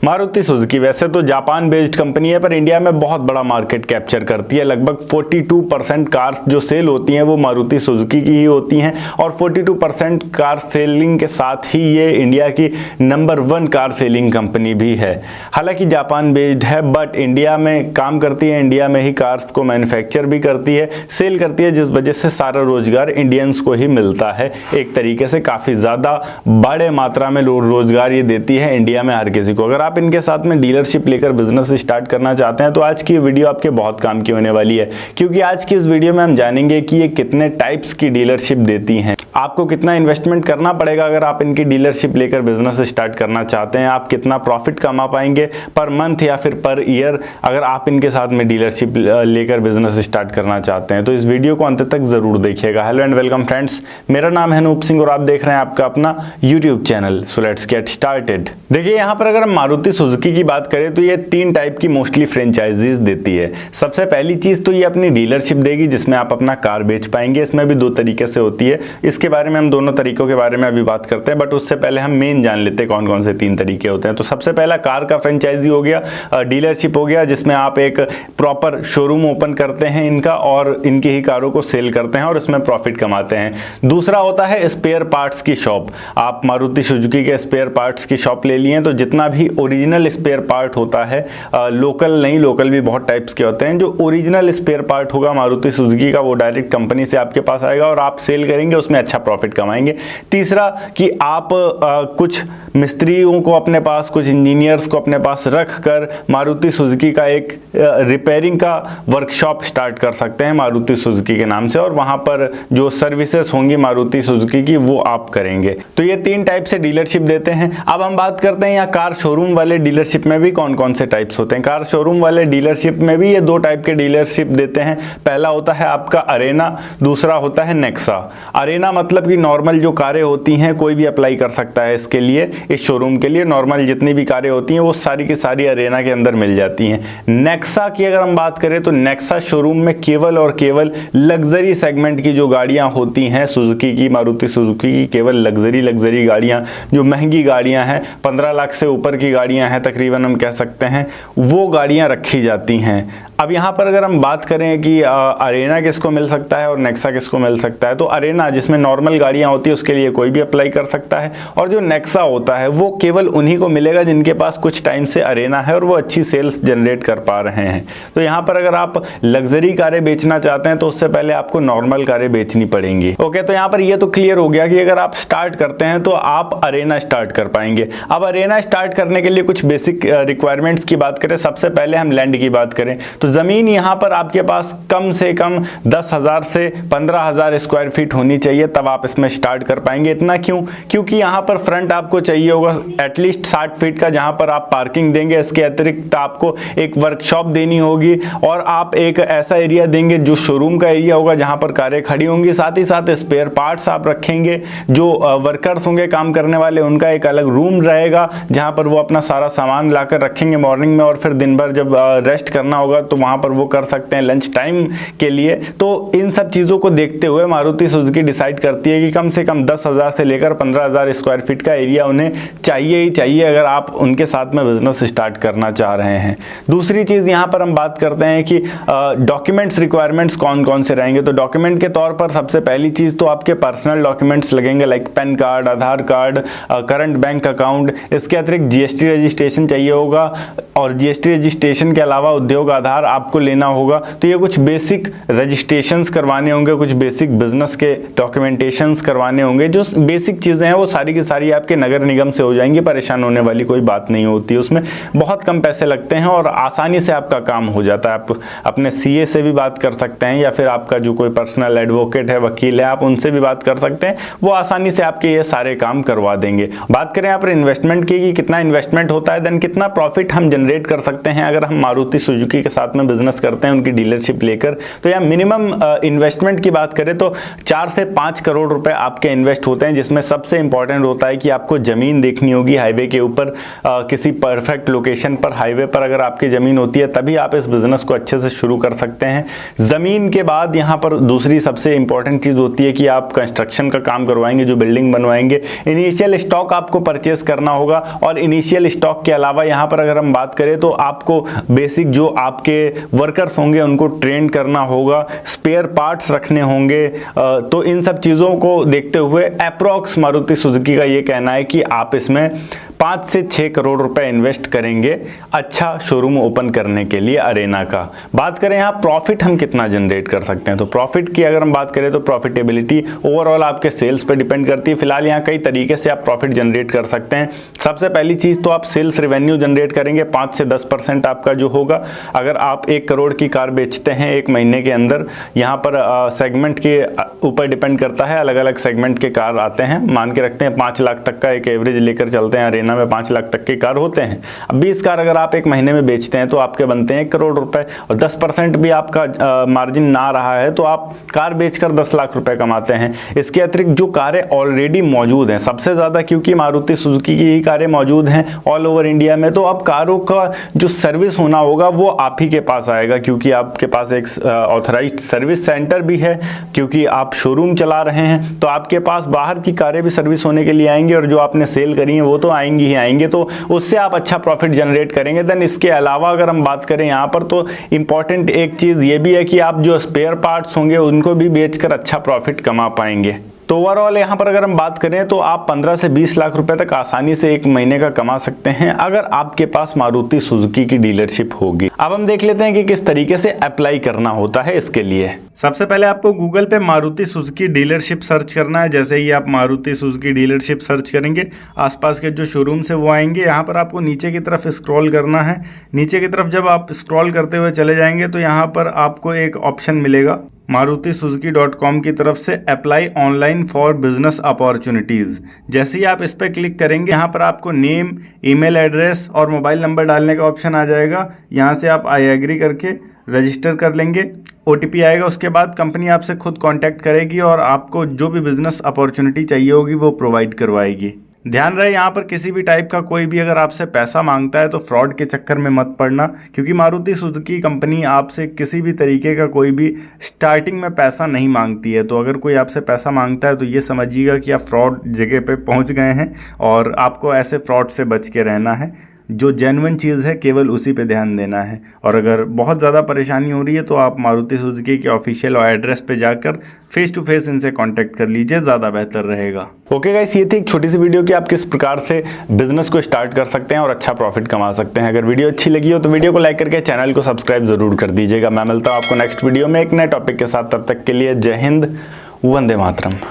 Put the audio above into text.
Maruti Suzuki वैसे तो Japan based company है, पर इंडिया में बहुत बड़ा मार्केट कैप्चर करती है। लगभग 42% कार्स जो सेल होती हैं वो मारुति सुजुकी की ही होती हैं, और 42% कार सेलिंग के साथ ही ये इंडिया की नंबर 1 कार सेलिंग कंपनी भी है। हालांकि जापान बेस्ड है, बट इंडिया में काम करती है, इंडिया में ही कार्स को मैन्युफैक्चर भी करती है, सेल करती है, जिस वजह से सारा रोजगार इंडियंस को ही मिलता है। एक तरीके से काफ़ी ज़्यादा बड़े मात्रा में रोजगार ये देती है इंडिया में हर किसी को। अगर आप इनके साथ में डीलरशिप लेकर बिजनेस स्टार्ट करना चाहते हैं तो आज की वीडियो आपके बहुत काम की होने वाली है, क्योंकि आज की इस वीडियो में हम जानेंगे कि ये कितने टाइप्स की डीलरशिप देती हैं, आपको कितना इन्वेस्टमेंट करना पड़ेगा अगर आप इनकी डीलरशिप लेकर बिजनेस स्टार्ट करना चाहते हैं, आप कितना प्रॉफिट कमा पाएंगे पर मंथ या फिर पर ईयर अगर आप इनके साथ में डीलरशिप लेकर बिजनेस स्टार्ट करना चाहते हैं। तो इस वीडियो को अंत तक जरूर देखिएगा। हेलो एंड वेलकम फ्रेंड्स, मेरा नाम है अनूप सिंह और आप देख रहे हैं आपका अपना YouTube channel. So let's get started. देखिए यहाँ पर अगर हम मारुति सुजुकी की बात करें तो ये 3 टाइप की मोस्टली फ्रेंचाइजीज देती है। सबसे पहली चीज तो ये अपनी डीलरशिप देगी जिसमें आप अपना कार बेच पाएंगे। इसमें भी 2 तरीके से होती है, इसके बारे में हम दोनों तरीकों के बारे में अभी बात करते हैं, बट उससे पहले हम मेन जान लेते हैं कौन कौन से 3 तरीके होते हैं। तो सबसे पहला कार का फ्रेंचाइजी हो गया, डीलरशिप हो गया, जिसमें आप एक प्रॉपर शोरूम ओपन करते हैं इनका और इनकी ही कारों को सेल करते हैं और इसमें प्रॉफिट कमाते हैं। दूसरा होता है स्पेयर पार्ट्स की शॉप। आप मारुति सुजुकी के स्पेयर पार्ट्स की शॉप ले लिए तो जितना भी ओरिजिनल स्पेयर पार्ट होता है, लोकल नहीं, लोकल भी बहुत टाइप्स के होते हैं, जो ओरिजिनल स्पेयर पार्ट होगा मारुति सुजुकी का वो डायरेक्ट कंपनी से आपके पास आएगा और आप सेल करेंगे, उसमें अच्छा प्रॉफिट कमाएंगे। तीसरा कि आप कुछ मिस्त्रियों को अपने पास, कुछ इंजीनियर्स को अपने पास रख कर मारुति सुजुकी का एक रिपेयरिंग का वर्कशॉप स्टार्ट कर सकते हैं मारुति सुजुकी के नाम से, और वहां पर जो सर्विसेज होंगी मारुति सुजुकी की वो आप करेंगे। तो ये 3 टाइप से डीलरशिप देते हैं। अब हम बात करते हैं यहाँ कार शोरूम वाले डीलरशिप में भी कौन कौन से टाइप्स होते हैं। कार शोरूम वाले डीलरशिप में भी ये 2 टाइप के डीलरशिप देते हैं। पहला होता है आपका अरेना, दूसरा होता है नेक्सा। अरेना मतलब कि नॉर्मल जो कारें होती हैं कोई भी अप्लाई कर सकता है इसके लिए, इस शोरूम के लिए। नॉर्मल जितनी भी कारें होती हैं वो सारी की सारी अरेना के अंदर मिल जाती हैं। नेक्सा की अगर हम बात करें तो नेक्सा शोरूम में केवल और केवल लग्जरी सेगमेंट की जो गाड़ियां होती हैं सुजुकी की, मारुति सुजुकी की, केवल लग्जरी गाड़ियां, जो महंगी गाड़ियां हैं, 15 लाख से ऊपर की गाड़ियां हैं तकरीबन हम कह सकते हैं, वो गाड़ियां रखी जाती हैं। अब यहाँ पर अगर हम बात करें कि अरेना किसको मिल सकता है और नेक्सा किसको मिल सकता है, तो अरेना जिसमें नॉर्मल गाड़ियां होती है उसके लिए कोई भी अप्लाई कर सकता है, और जो नेक्सा होता है वो केवल उन्हीं को मिलेगा जिनके पास कुछ टाइम से अरेना है और वो अच्छी सेल्स जनरेट कर पा रहे हैं। तो यहाँ पर अगर आप लग्जरी कारें बेचना चाहते हैं तो उससे पहले आपको नॉर्मल कारें बेचनी पड़ेंगी। ओके, तो यहाँ पर ये तो क्लियर हो गया कि अगर आप स्टार्ट करते हैं तो आप अरेना स्टार्ट कर पाएंगे। अब अरेना स्टार्ट करने के लिए कुछ बेसिक रिक्वायरमेंट्स की बात करें, सबसे पहले हम लैंड की बात करें तो जमीन यहां पर आपके पास कम से कम 10,000 से 15,000 स्क्वायर फीट होनी चाहिए, तब आप इसमें स्टार्ट कर पाएंगे। इतना क्यों? क्योंकि यहां पर फ्रंट आपको चाहिए होगा एटलीस्ट 60 फीट का, जहां पर आप पार्किंग देंगे। इसके अतिरिक्त आपको एक वर्कशॉप देनी होगी और आप एक ऐसा एरिया देंगे जो शोरूम का एरिया होगा जहां पर कारें खड़ी होंगी। साथ ही साथ स्पेयर पार्ट्स आप रखेंगे, जो वर्कर्स होंगे काम करने वाले उनका एक अलग रूम रहेगा जहां पर वो अपना सारा सामान लाकर रखेंगे मॉर्निंग में, और फिर दिन भर जब रेस्ट करना होगा तो वहां पर वो कर सकते हैं लंच टाइम के लिए। तो इन सब चीजों को देखते हुए मारुति सुजुकी डिसाइड करती है कि कम से कम 10,000 से लेकर 15,000 स्क्वायर फीट का एरिया उन्हें चाहिए ही चाहिए अगर आप उनके साथ में बिजनेस स्टार्ट करना चाह रहे हैं। दूसरी चीज यहां पर हम बात करते हैं कि डॉक्यूमेंट्स रिक्वायरमेंट्स कौन कौन से रहेंगे। तो डॉक्यूमेंट के तौर पर सबसे पहली चीज तो आपके पर्सनल डॉक्यूमेंट्स लगेंगे, लाइक पैन कार्ड, आधार कार्ड, करंट बैंक अकाउंट। इसके अतिरिक्त जीएसटी रजिस्ट्रेशन चाहिए होगा, और जीएसटी रजिस्ट्रेशन के अलावा उद्योग आधार आपको लेना होगा। तो ये कुछ बेसिक रजिस्ट्रेशंस करवाने होंगे, कुछ बेसिक बिजनेस के डॉक्यूमेंटेशंस करवाने होंगे। जो बेसिक चीजें हैं वो सारी की सारी आपके नगर निगम से हो जाएंगी, परेशान होने वाली कोई बात नहीं होती। उसमें बहुत कम पैसे लगते हैं और आसानी से आपका काम हो जाता है। आप अपने सीए से भी बात कर सकते हैं या फिर आपका जो कोई पर्सनल एडवोकेट है, वकील है, आप उनसे भी बात कर सकते हैं, वो आसानी से आपके ये सारे काम करवा देंगे। बात करें यहाँ पर इन्वेस्टमेंट की कि कितना इन्वेस्टमेंट होता है, देन कितना प्रॉफिट हम जनरेट कर सकते हैं अगर हम मारुति सुजुकी के साथ साथ में बिजनेस करते हैं उनकी डीलरशिप लेकर। तो यहाँ मिनिमम इन्वेस्टमेंट की बात करें तो 4 से 5 करोड़ रुपए आपके इन्वेस्ट होते हैं, जिसमें सबसे इंपॉर्टेंट होता है कि आपको जमीन देखनी होगी हाईवे के ऊपर, किसी परफेक्ट लोकेशन पर हाईवे पर अगर आपकी जमीन होती है तभी आप इस बिजनेस को अच्छे से शुरू कर सकते हैं। जमीन के बाद यहाँ पर दूसरी सबसे इंपॉर्टेंट चीज होती है कि आप कंस्ट्रक्शन का काम करवाएंगे, जो बिल्डिंग बनवाएंगे। इनिशियल स्टॉक आपको परचेस करना होगा, और इनिशियल स्टॉक के अलावा यहाँ पर अगर हम बात करें तो आपको बेसिक जो आपके वर्कर्स होंगे उनको ट्रेन करना होगा, स्पेयर पार्ट्स रखने होंगे। तो इन सब चीजों को देखते हुए अप्रॉक्स मारुति सुजुकी का ये कहना है कि आप इसमें 5 से 6 करोड़ रुपए इन्वेस्ट करेंगे अच्छा शोरूम ओपन करने के लिए अरेना का। बात करें यहाँ प्रॉफिट हम कितना जनरेट कर सकते हैं, तो प्रॉफिट की अगर हम बात करें तो प्रॉफिटेबिलिटी ओवरऑल आपके सेल्स पे डिपेंड करती है। फिलहाल यहाँ कई तरीके से आप प्रॉफिट जनरेट कर सकते हैं। सबसे पहली चीज तो आप सेल्स रेवेन्यू जनरेट करेंगे, 5 से 10% आपका जो होगा। अगर आप 1 करोड़ की कार बेचते हैं 1 महीने के अंदर, यहाँ पर सेगमेंट के ऊपर डिपेंड करता है, अलग अलग सेगमेंट के कार आते हैं, मान के रखते हैं 5 लाख तक का एक एवरेज लेकर चलते हैं, अरेना में 5 लाख तक के कार होते हैं। अब 20 कार अगर आप 1 महीने में बेचते हैं तो आपके बनते हैं 1 करोड़ रुपए, और 10% भी आपका मार्जिन ना रहा है तो आप कार बेचकर 10 लाख रुपए कमाते हैं। इसके अतिरिक्त जो कारें ऑलरेडी मौजूद हैं सबसे ज्यादा, क्योंकि मारुति सुजुकी की ही कारें मौजूद हैं ऑल ओवर इंडिया में, तो अब कारों का जो सर्विस होना होगा वो आप ही के पास आएगा, क्योंकि आपके पास एक ऑथराइज्ड सर्विस सेंटर भी है, क्योंकि आप शोरूम चला रहे हैं। तो आपके पास बाहर की कारें भी सर्विस होने के लिए आएंगी, और जो आपने सेल करी है वो तो आएंगी ही आएंगे, तो उससे आप अच्छा प्रॉफिट जनरेट करेंगे। देन इसके अलावा अगर हम बात करें यहाँ पर, तो इंपॉर्टेंट एक चीज ये भी है कि आप जो स्पेयर पार्ट्स होंगे उनको भी बेचकर अच्छा प्रॉफिट कमा पाएंगे। तो ओवरऑल यहाँ पर अगर हम बात करें तो आप 15 से 20 लाख रुपए तक आसानी से 1 महीने का कमा सकते हैं अगर आपके पास मारुति सुजुकी की डीलरशिप होगी। अब हम देख लेते हैं कि किस तरीके से अप्लाई करना होता है इसके लिए। सबसे पहले आपको गूगल पे मारुति सुजुकी डीलरशिप सर्च करना है। जैसे ही आप मारुति सुजुकी डीलरशिप सर्च करेंगे, आसपास के जो शोरूम से वो आएंगे। यहाँ पर आपको नीचे की तरफ स्क्रॉल करना है। नीचे की तरफ जब आप स्क्रॉल करते हुए चले जाएंगे तो यहाँ पर आपको एक ऑप्शन मिलेगा maruti-suzuki.com की तरफ से apply online for business opportunities. जैसे ही आप इस पर क्लिक करेंगे, यहाँ पर आपको नेम, ईमेल एड्रेस और मोबाइल नंबर डालने का ऑप्शन आ जाएगा। यहाँ से आप आई एग्री करके रजिस्टर कर लेंगे। OTP आएगा, उसके बाद कंपनी आपसे खुद कांटेक्ट करेगी और आपको जो भी बिजनेस अपॉर्चुनिटी चाहिए होगी वो प्रोवाइड करवाएगी। ध्यान रहे यहाँ पर किसी भी टाइप का कोई भी अगर आपसे पैसा मांगता है तो फ्रॉड के चक्कर में मत पड़ना, क्योंकि मारुति सुजुकी कंपनी आपसे किसी भी तरीके का कोई भी स्टार्टिंग में पैसा नहीं मांगती है। तो अगर कोई आपसे पैसा मांगता है तो ये समझिएगा कि आप फ्रॉड जगह पे पहुँच गए हैं, और आपको ऐसे फ्रॉड से बच के रहना है। जो जेन्युइन चीज़ है केवल उसी पे ध्यान देना है। और अगर बहुत ज़्यादा परेशानी हो रही है तो आप मारुति सुजुकी के ऑफिशियल एड्रेस पे जाकर फेस टू फेस इनसे कांटेक्ट कर लीजिए, ज़्यादा बेहतर रहेगा। ओके गाइस, ये थी एक छोटी सी वीडियो कि आप किस प्रकार से बिजनेस को स्टार्ट कर सकते हैं और अच्छा प्रॉफिट कमा सकते हैं। अगर वीडियो अच्छी लगी हो तो वीडियो को लाइक करके चैनल को सब्सक्राइब जरूर कर दीजिएगा। मैं मिलता हूँ आपको नेक्स्ट वीडियो में एक नए टॉपिक के साथ। तब तक के लिए जय हिंद, वंदे मातरम।